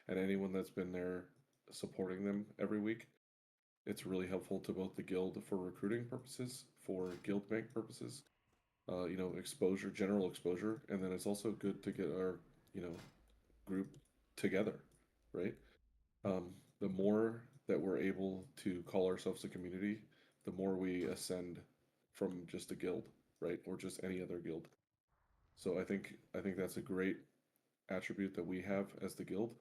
and anyone that's been there supporting them every week. It's really helpful to both the guild for recruiting purposes, for guild bank purposes, exposure, general exposure, and then it's also good to get our, you know, group together, right? The more that we're able to call ourselves a community, the more we ascend from just a guild, right? Or just any other guild. So I think that's a great attribute that we have as the guild.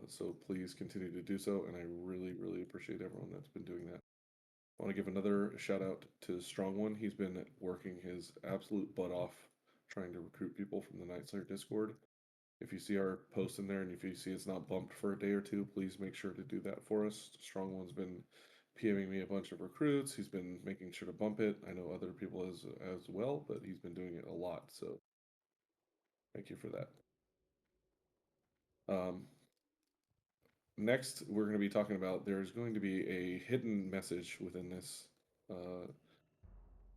So please continue to do so, and I really, really appreciate everyone that's been doing that. I want to give another shout out to Strong One. He's been working his absolute butt off trying to recruit people from the Nightslayer Discord. If you see our post in there and if you see it's not bumped for a day or two, please make sure to do that for us. Strong One's been PMing me a bunch of recruits. He's been making sure to bump it. I know other people as well, but he's been doing it a lot. So thank you for that. Um, Next, we're going to be talking about there's going to be a hidden message within this uh,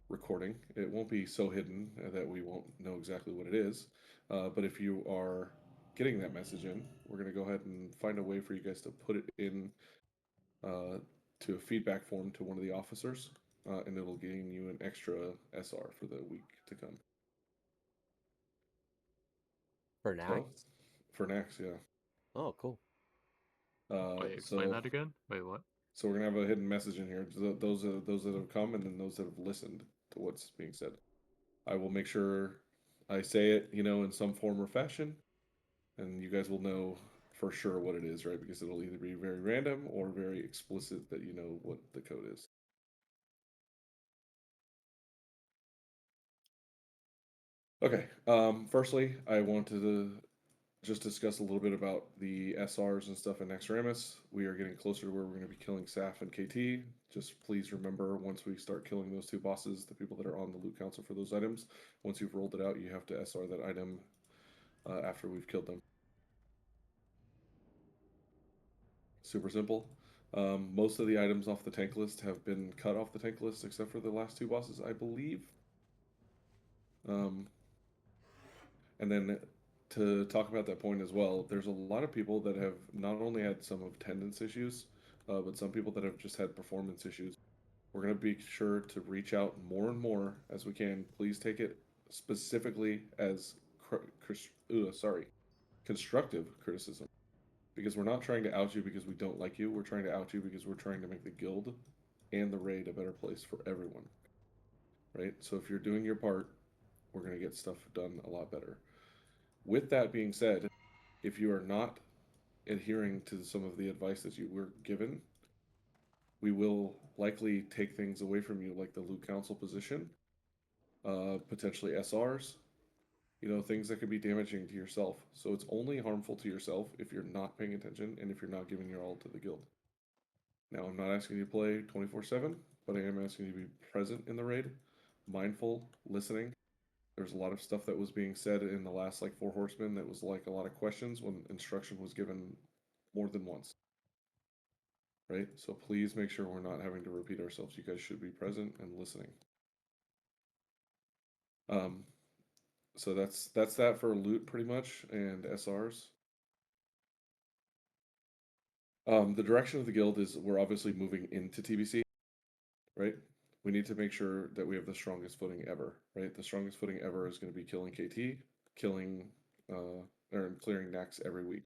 recording. It won't be so hidden that we won't know exactly what it is. But if you are getting that message in, we're going to go ahead and find a way for you guys to put it in uh, to a feedback form to one of the officers, and it'll gain you an extra SR for the week to come. For So, Naxx? for Naxx, yeah. Oh, cool. Wait, explain So that again? Wait, what? So we're gonna have a hidden message in here. Those that have come, and then those that have listened to what's being said. I will make sure I say it, in some form or fashion, and you guys will know for sure what it is, right? Because it'll either be very random or very explicit that you know what the code is. Okay. Firstly, I wanted to just discuss a little bit about the SRs and stuff in Naxxramas. We are getting closer to where we're going to be killing Saf and KT. Just please remember, once we start killing those two bosses, the people that are on the loot council for those items, once you've rolled it out, you have to SR that item after we've killed them. Super simple. Most of the items off the tank list have been cut off the tank list except for the last two bosses, I believe. Um, And then to talk about that point as well, there's a lot of people that have not only had some attendance issues, but some people that have just had performance issues. We're going to be sure to reach out more and more as we can. Please take it specifically as constructive criticism, because we're not trying to out you because we don't like you. We're trying to out you because we're trying to make the guild and the raid a better place for everyone, right? So if you're doing your part, we're going to get stuff done a lot better. With that being said, if you are not adhering to some of the advice that you were given, we will likely take things away from you, like the loot council position, potentially SRs, things that could be damaging to yourself. So it's only harmful to yourself if you're not paying attention and if you're not giving your all to the guild. Now, I'm not asking you to play 24/7, but I am asking you to be present in the raid, mindful, listening. There's a lot of stuff that was being said in the last like four horsemen that was like a lot of questions when instruction was given more than once, right? So please make sure we're not having to repeat ourselves. You guys should be present and listening. Um, so that's that for loot pretty much and SRs. The direction of the guild is we're obviously moving into TBC, right? We need to make sure that we have the strongest footing ever, right? The strongest footing ever is going to be killing KT, killing or clearing Naxx every week.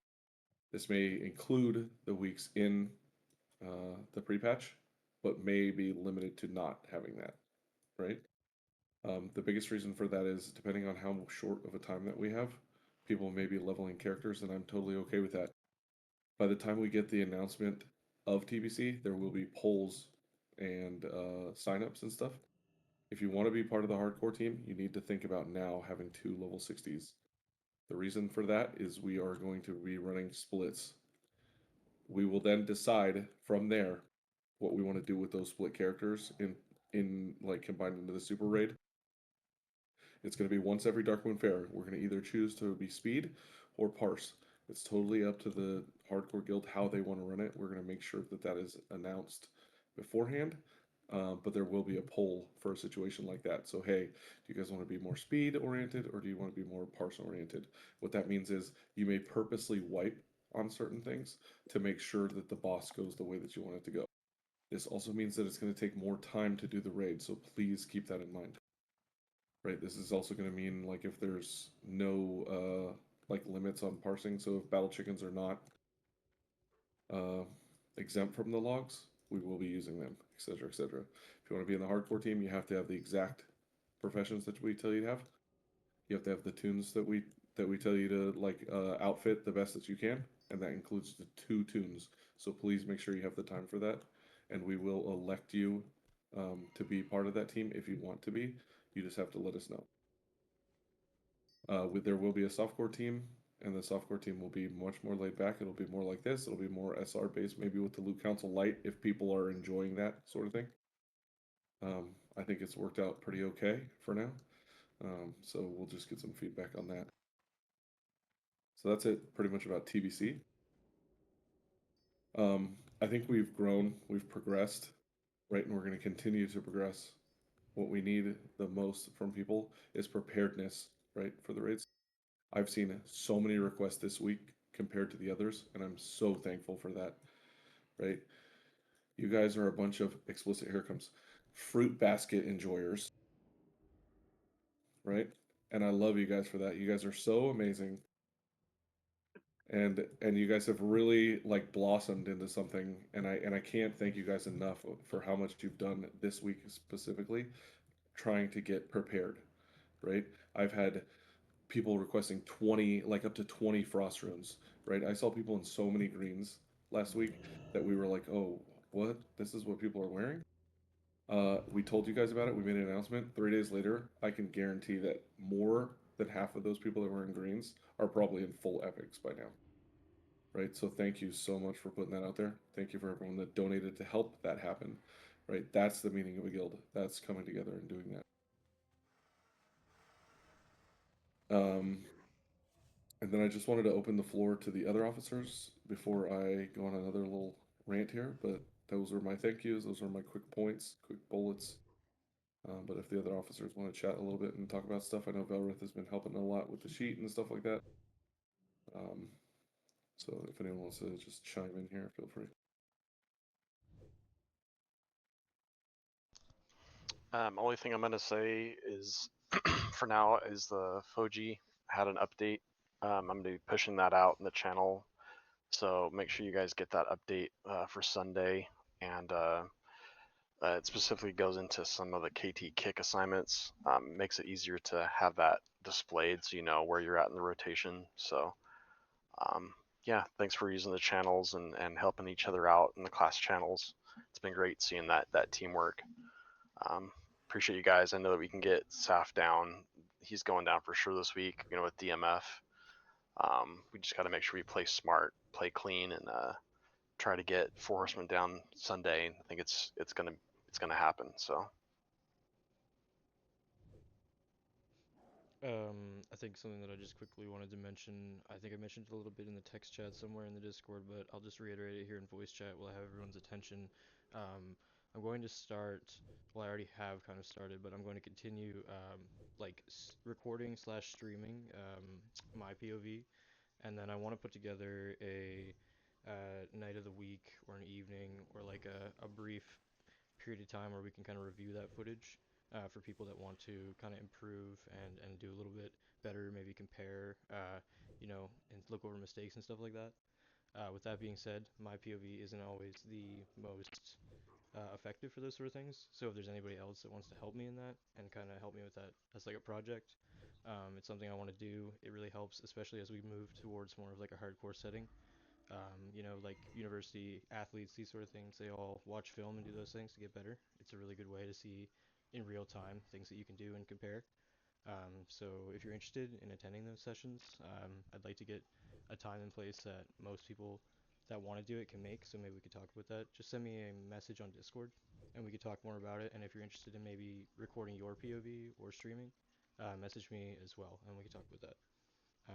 This may include the weeks in the pre-patch, but may be limited to not having that, right? The biggest reason for that is depending on how short of a time that we have, people may be leveling characters, and I'm totally okay with that. By the time we get the announcement of TBC, there will be polls and signups and stuff. If you want to be part of the hardcore team, you need to think about now having two level 60s. The reason for that is we are going to be running splits. We will then decide from there what we want to do with those split characters in like combined into the super raid. It's going to be once every Darkmoon Fair. We're going to either choose to be speed or parse. It's totally up to the hardcore guild how they want to run it. We're going to make sure that that is announced beforehand. but there will be a poll for a situation like that. So, hey, do you guys want to be more speed oriented or do you want to be more parse oriented? What that means is you may purposely wipe on certain things to make sure that the boss goes the way that you want it to go. This also means that it's going to take more time to do the raid, so please keep that in mind. Right, this is also going to mean like if there's no like limits on parsing, so if battle chickens are not uh, exempt from the logs, we will be using them, etc., etc. If you want to be in the hardcore team, you have to have the exact professions that we tell you to have. You have to have the tunes that we tell you to like outfit the best that you can, and that includes the 2 tunes. So please make sure you have the time for that, and we will elect you to be part of that team if you want to be. You just have to let us know. There will be a softcore team, and the softcore team will be much more laid back. It'll be more like this. It'll be more SR based, maybe with the Loot Council Light if people are enjoying that sort of thing. I think it's worked out pretty okay for now. So we'll just get some feedback on that. So that's it pretty much about TBC. I think we've grown, we've progressed, right? And we're going to continue to progress. What we need the most from people is preparedness, right, for the raids. I've seen so many requests this week compared to the others, and I'm so thankful for that, right? You guys are a bunch of explicit, here comes, fruit basket enjoyers, right? And I love you guys for that. You guys are so amazing. And you guys have really like blossomed into something, and I can't thank you guys enough for how much you've done this week specifically trying to get prepared, right? I've had people requesting 20, like up to 20 frost runes, right? I saw people in so many greens last week that we were like, oh, what? This is what people are wearing? We told you guys about it. We made an announcement. 3 days later, I can guarantee that more than half of those people that were in greens are probably in full epics by now, right? So thank you so much for putting that out there. Thank you for everyone that donated to help that happen, right? That's the meaning of a guild. That's coming together and doing that. And then I just wanted to open the floor to the other officers before I go on another little rant here. But those are my thank yous. Those are my quick points, quick bullets. But if the other officers want to chat a little bit and talk about stuff, I know Velrith has been helping a lot with the sheet and stuff like that. Um, so if anyone wants to just chime in here, feel free. Only thing I'm gonna say is, for now, is the Foji had an update. I'm gonna be pushing that out in the channel, so make sure you guys get that update for Sunday, and it specifically goes into some of the KT kick assignments. Makes it easier to have that displayed, so you know where you're at in the rotation. So, yeah, thanks for using the channels and helping each other out in the class channels. It's been great seeing that teamwork. Appreciate you guys. I know that we can get Saf down. He's going down for sure this week, with DMF. We just got to make sure we play smart, play clean, and try to get 4 Horsemen down Sunday. I think it's gonna happen. So. I think something that I just quickly wanted to mention, I think I mentioned it a little bit in the text chat somewhere in the Discord, but I'll just reiterate it here in voice chat while I have everyone's attention. I'm going to start, well, I already have kind of started, but I'm going to continue like recording slash streaming my POV, and then I want to put together a night of the week or an evening or like a brief period of time where we can kind of review that footage for people that want to kind of improve and do a little bit better, maybe compare, and look over mistakes and stuff like that. With that being said, my POV isn't always the most effective for those sort of things. So if there's anybody else that wants to help me in that and kind of help me with that as like a project, it's something I want to do. It really helps, especially as we move towards more of like a hardcore setting. Like university athletes, these sort of things, they all watch film and do those things to get better. It's a really good way to see in real time things that you can do and compare. So if you're interested in attending those sessions, I'd like to get a time and place that most people that want to do it can make. So maybe we could talk about that. Just send me a message on Discord and we could talk more about it. And if you're interested in maybe recording your POV or streaming, message me as well and we can talk about that.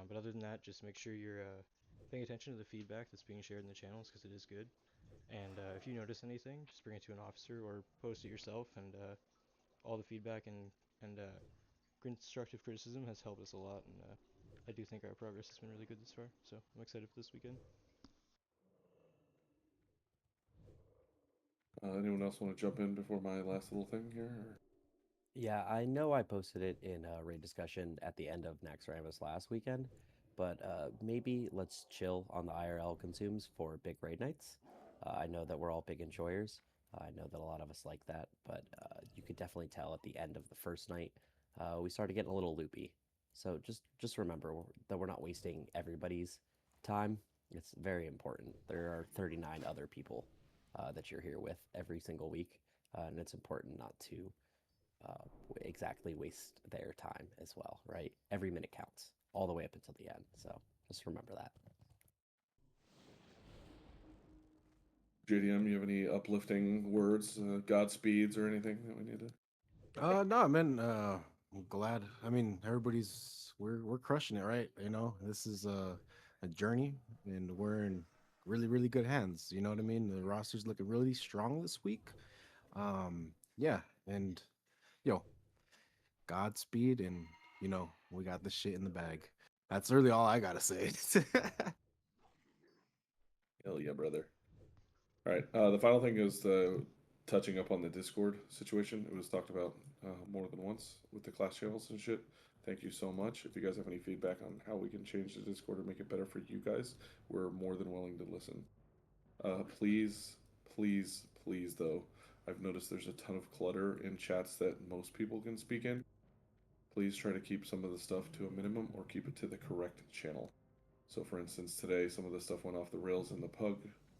But other than that, just make sure you're paying attention to the feedback that's being shared in the channels because it is good. And if you notice anything, just bring it to an officer or post it yourself. And all the feedback and constructive criticism has helped us a lot. And I do think our progress has been really good this far. So I'm excited for this weekend. Anyone else want to jump in before my last little thing here? Or? Yeah, I know I posted it in a raid discussion at the end of Naxx Ramus last weekend, but maybe let's chill on the IRL consumes for big raid nights. I know that we're all big enjoyers. I know that a lot of us like that, but you could definitely tell at the end of the first night, we started getting a little loopy. So just remember that we're not wasting everybody's time. It's very important. There are 39 other people that you're here with every single week, and it's important not to exactly waste their time as well, right? Every minute counts all the way up until the end. So just remember that. JDM, you have any uplifting words, Godspeeds, or anything that we need to? No, man. I'm glad. I mean, we're crushing it, right? You know, this is a journey, and we're in really good hands. You know what I mean? The roster's looking really strong this week. Yeah, and yo, Godspeed, and we got this shit in the bag. That's really all I gotta say. Hell yeah, brother. All right. The final thing is the touching up on the Discord situation. It was talked about more than once with the class channels and shit. Thank you so much. If you guys have any feedback on how we can change the Discord or make it better for you guys, we're more than willing to listen. Please, please, please, though, I've noticed there's a ton of clutter in chats that most people can speak in. Please try to keep some of the stuff to a minimum or keep it to the correct channel. So, for instance, today some of the stuff went off the rails in the pug,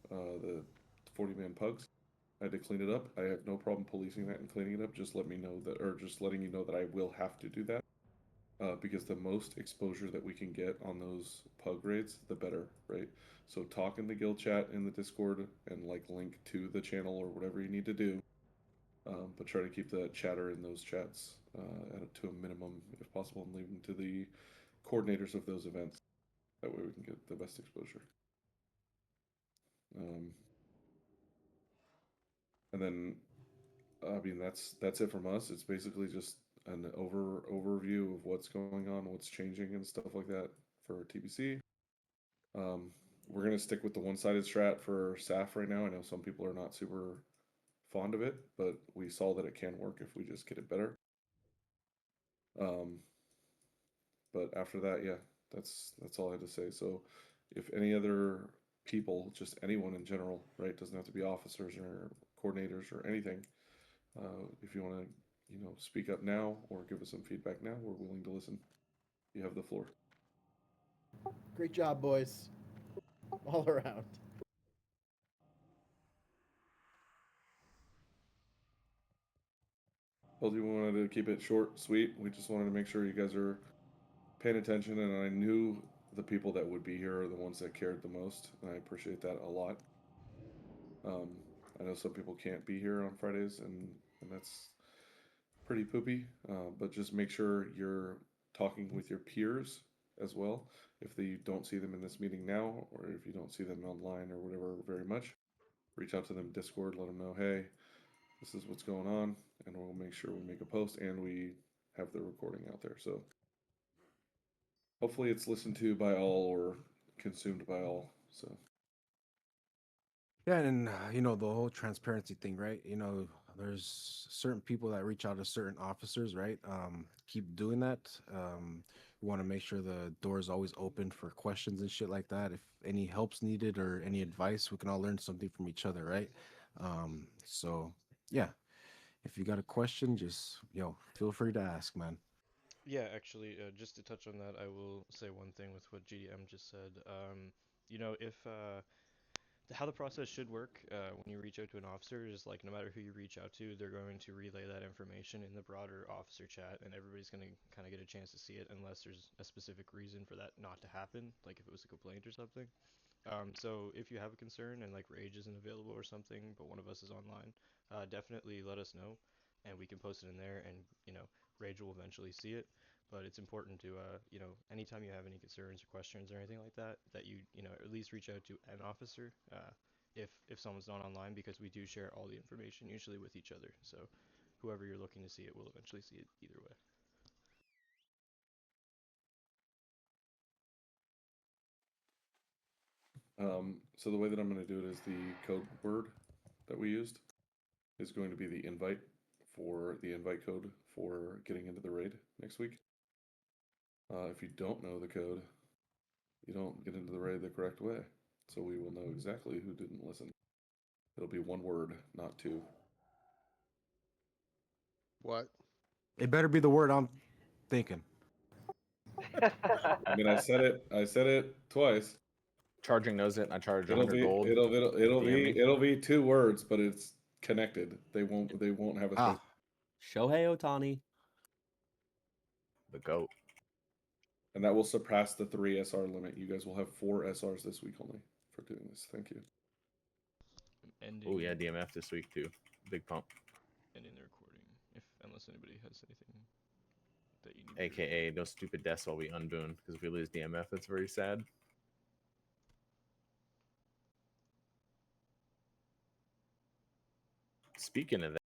the 40-man pugs. I had to clean it up. I have no problem policing that and cleaning it up. Just let me know that, or just letting you know that I will have to do that. Because the most exposure that we can get on those pug raids, the better, right? So talk in the guild chat in the Discord and like link to the channel or whatever you need to do. But try to keep the chatter in those chats to a minimum if possible, and leave them to the coordinators of those events. That way we can get the best exposure. And then, I mean, that's it from us. It's basically just an overview of what's going on, what's changing, and stuff like that for TBC. We're gonna stick with the one-sided strat for SAF right now. I know some people are not super fond of it, but we saw that it can work if we just get it better. But after that, yeah, that's all I had to say. So, if any other people, just anyone in general, right, doesn't have to be officers or coordinators or anything. If you want to, speak up now or give us some feedback now, we're willing to listen. You have the floor. Great job, boys. All around. Told you we wanted to keep it short, sweet. We just wanted to make sure you guys are paying attention, and I knew the people that would be here are the ones that cared the most, and I appreciate that a lot. I know some people can't be here on Fridays, and that's pretty poopy, but just make sure you're talking with your peers as well. If you don't see them in this meeting now, or if you don't see them online or whatever very much, reach out to them Discord, let them know, hey, this is what's going on, and we'll make sure we make a post and we have the recording out there. So hopefully it's listened to by all or consumed by all. So Yeah, and the whole transparency thing, right? There's certain people that reach out to certain officers, right? Keep doing that. We want to make sure the door is always open for questions and shit like that. If any help's needed or any advice, we can all learn something from each other, right? So yeah, if you got a question, just feel free to ask, man. Yeah, actually, just to touch on that, I will say one thing with what GDM just said. If how the process should work when you reach out to an officer is like no matter who you reach out to, they're going to relay that information in the broader officer chat, and everybody's going to kind of get a chance to see it unless there's a specific reason for that not to happen, like if it was a complaint or something. So if you have a concern and like Rage isn't available or something, but one of us is online, definitely let us know, and we can post it in there, and Rage will eventually see it. But it's important to anytime you have any concerns or questions or anything like that, that least reach out to an officer if someone's not online, because we do share all the information usually with each other. So whoever you're looking to see it will eventually see it either way. So the way that I'm going to do it is the code word that we used is going to be the invite code for getting into the raid next week. If you don't know the code, you don't get into the raid the correct way. So we will know exactly who didn't listen. It'll be one word, not two. What? It better be the word I'm thinking. I mean, I said it twice. Charging knows it, and I charge It'll 100 be gold. it'll be two words, but it's connected. They won't have a space. Ah, Shohei Otani. The goat. And that will surpass the 3 SR limit. You guys will have 4 SRs this week only for doing this. Thank you. Ending, Oh yeah, DMF this week too. Big pump. ending the recording, unless anybody has anything that you need. AKA no stupid deaths while we unboon, because if we lose DMF, that's very sad. Speaking of that.